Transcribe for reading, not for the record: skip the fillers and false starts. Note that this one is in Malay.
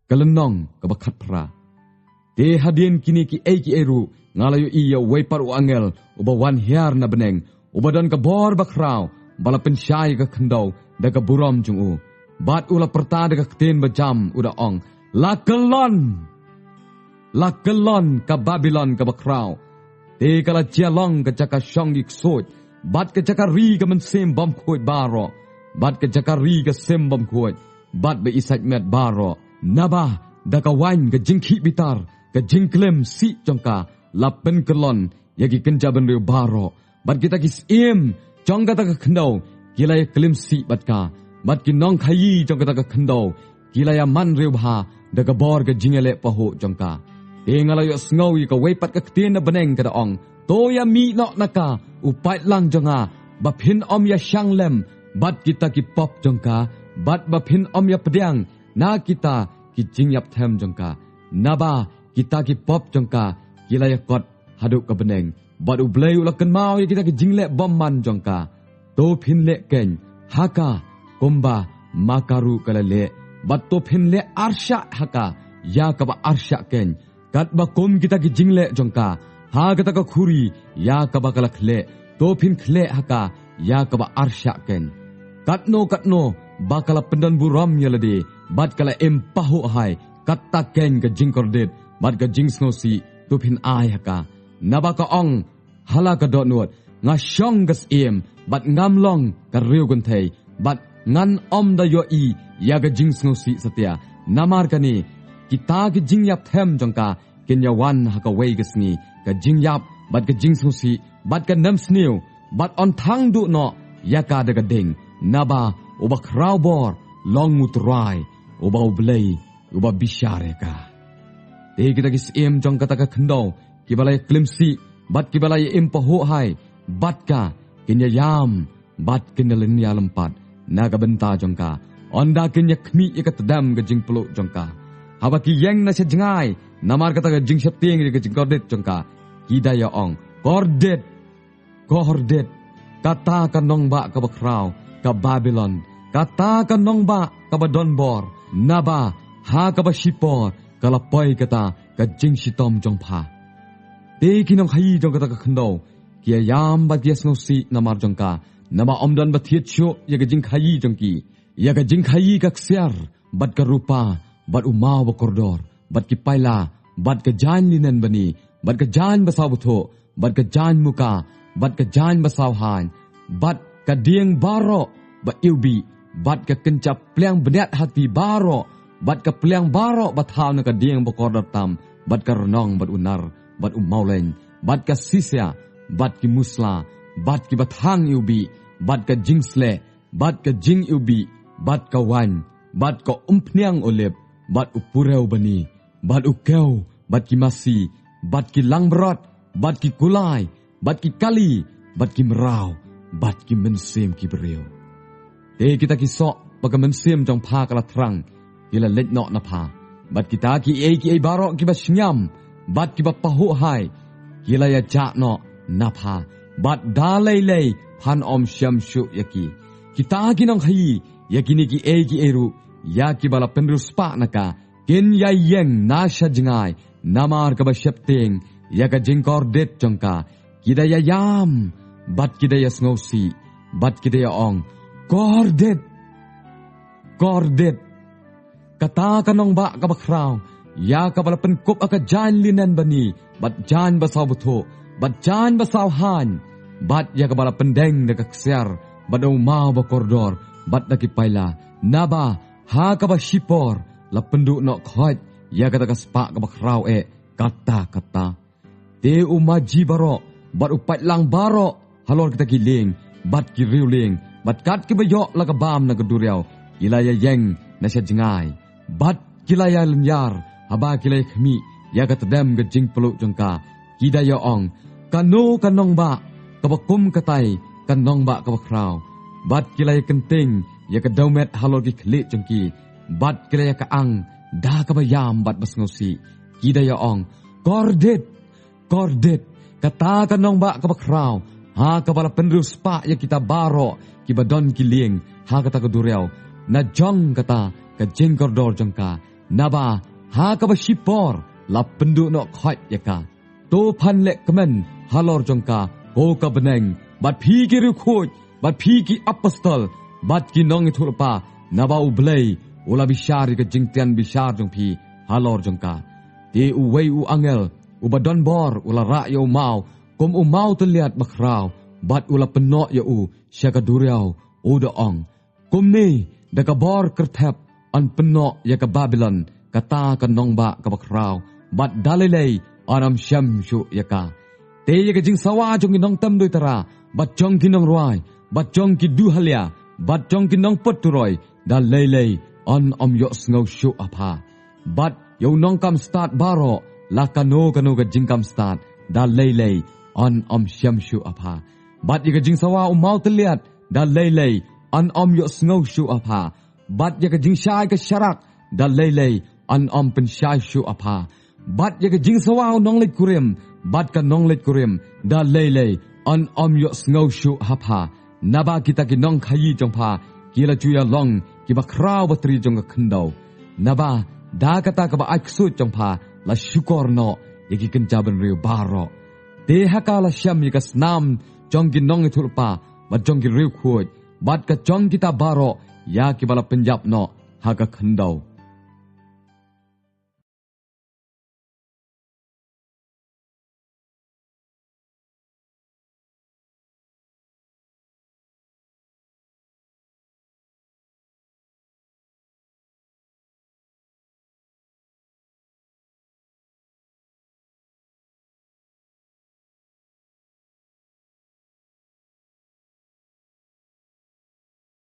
kalenong kabakat pra. Te hadien kini ki eru ngalayo iya wepar u angel uba wan hiar na beneng uba don ka bor bakrau bala pensyai ka kendau da ka buram jung u. Bat ula perta da ka kten bajam uda ong. La kelon ka Babylon ka bakrau. Te kala jialong ka jaka syong ik soj. Bat ka jaka ri ka mensem bom kuit baro. Bat ka jaka ri ka sem bom kuit. Bat be isaj met baro. Naba da ka wain ka jingki bitar. Ka jingklem si jongka. Lapen kelon yagi kenja benriu baro. Bat kita kis jongka ta ka kendau. Gila ya kelim si bat ka. Bat ki nong khayi jongka ta ka kendau. Gila ya man riu bha. Da ka bor ka jingele paho jongka. Ngalayo sngawi ka wepat ka ktin na beneng kada ong. To ya mi no naka. Upait lang jonga. Baphin om ya syang lem. Bat kita ki pop jongka. Bat baphin om ya pediang. Na kita ki jingyap them jongka. Naba kita ki pop jongka. Gila ya kot haduk ka beneng. Bat ublay ulakan mau ya kita ki jingle bom man jongka. To phin le ken. Haka kumba makaru kala le. Bat to phin le arsha haka. Ya kaba arsha ken. Kat bakum kita ki jingle jongka. Ha kata ka khuri. Ya kaba kala khle. To phin khle haka. Ya kaba arsha ken. Katno bakala pendan buram yalade. Bat kala empahu hai. Katta ken ka jingkordet. Bat ka jingsnosi. To phin ai haka. Naba ka ong. Hala ka dotnuot. Nga syong gas bat ngamlong ka riu guntay. Bat ngan om da yo i. Ya ka jingsnosi satya. Namar ka ni. Kita ki jingyap them jongka kenyawan haka weigesni ka jingyap bat ka jingsnusi bat ka namsniu bat on thang du no yaka daga ding naba uba crowbor long mutrai uba ublay uba bishare ka te kita kis jongka ta ka khndo ki balay klimsi bat ki balay paho hai bat ka kenyayam bat kenalenya lempat naga benta jongka onda kenya khmi ikatdam ka jingplo jongka haba ki yang na sejngai namar kata ka jing septing ke jing kordet jongka hidaya ong kordet kata ka nongba ka bakrau ka Babylon kata ka nongba ka badonbor naba ha ka bashipor ka lapoi kata ka jing sitom jongpha te kinong hai jong kata ka khndo kia yam ba dias ngosi namar jongka nama omdan ba thiet chu ya ka jing khai jongki ya ka jing khai ka ksiar bat ka rupa bat umau ba koridor, bat ki paila, bat ka jan linen bani, bat ka jan basaw buto, bat ka jan muka, bat ka jan basaw han, bat ka dieng baro, ba iubi, bat ka kencap pliang beniat hati baro, bat ka pliang baro bat haw na ka dieng ba koridor tam, bat ka renong bat unar, bat umau len, bat ka sisya, bat ki musla, bat ki bathang iubi, bat ka jingsle, bat ka jing iubi, bat ka wan, bat ka umpniang olip, bat upureu bani, bat ukeu, bat ki masi, bat ki langbrot, bat ki kulai, bat ki kali, bat ki merau, bat ki mensem ki bereu. Te kita ki sok, baka mensem jong pa kala terang, kila let nok na pa. Bat kita ki ei barok ki basyam, bat ki bapahu hai, kila ya jak nok na pa. Bat dalay pan om syam syuk yaki. Kita ki nong hai, yakini ki eru, ya ki bala penruspa naka ken ya yeng nasha jingai namar ka basyapting ya ka jingkordet jongka kida ya yam bat kida ya sngosi bat kida ya ong kordet kata kanong ba ka bakraw ya ka bala penkup aka jan linan bani bat jan basaw buto bat jan basaw han bat ya ka bala pendeng daga ksyar bat umau ba koridor bat nakipaila naba ha ka ba shipor la pendu no khot ya kata ka spa ka bakrau kata te umaji baro bat upat lang baro halor kita giling bat ki riuling bat kat ki bayo la ka bam na gaduriaw ilaya yeng na siya jingai bat kilaya lenyar haba kilay khmi ya kata dem ga jing peluk jongka kidaya ong kanu kanong ba kabakum katay kanong ba ka bakrau bat kilaya kenting ya ka daumet halor ki klik jengki bat kila ya ka ang da ka bayam bat basngosi kida ya ong kordet kata kanong ba ka bakraw ha ka bala penrus pa ya kita baro ki badon ki lieng ha kata ka durew na jong kata ka jeng kordor jengka naba ha ka ba shipor la pendu no khoi yaka to phan le kemen halor jongka ko ka beneng bat phi ki ru khoj bat phi ki apostol bat ki nong thulpa naba u blei ula bishar ka jingtian bishar jong phi halor jongka te u wei u angel u badon bor ula ra yo mau kom u mau te liat bakrau bat ula peno ya u syaka duriau u da ong kom ni da ka bor kerthep an peno ya ka Babylon kata ka nong ba ka bakrau bat dalilei anam syam shu ya ka te ya ka jing sawa jong ki nong tam doi tara bat jong ki nong ruai bat jong ki du halia bat jong ki nong pot turoi da lei an om yo sngo shu apa bat yo nong kam start baro la kano ka jing kam start da lei an om syam shu apa bat ya ka jing sawa mau teliat da lei an om yo sngo shu apa bat ya ka jing syai ka syarak da lei an om pen syai shu apa bat ya ka jing sawa nong let kurim bat ka nong let kurim da lei an om yo sngo shu apa naba kita ki nong khayi jong pha kila chuya long ki ba kraw batri jong ka khandau naba da kata ka ba aksu jong pha la shukor no yaki kenjaban riu baro te hakala syam yaka snam jong ki nong thulpa ba jong ki riu khoj bat ka jong kita baro ya ki bala penjap no ha ka khandau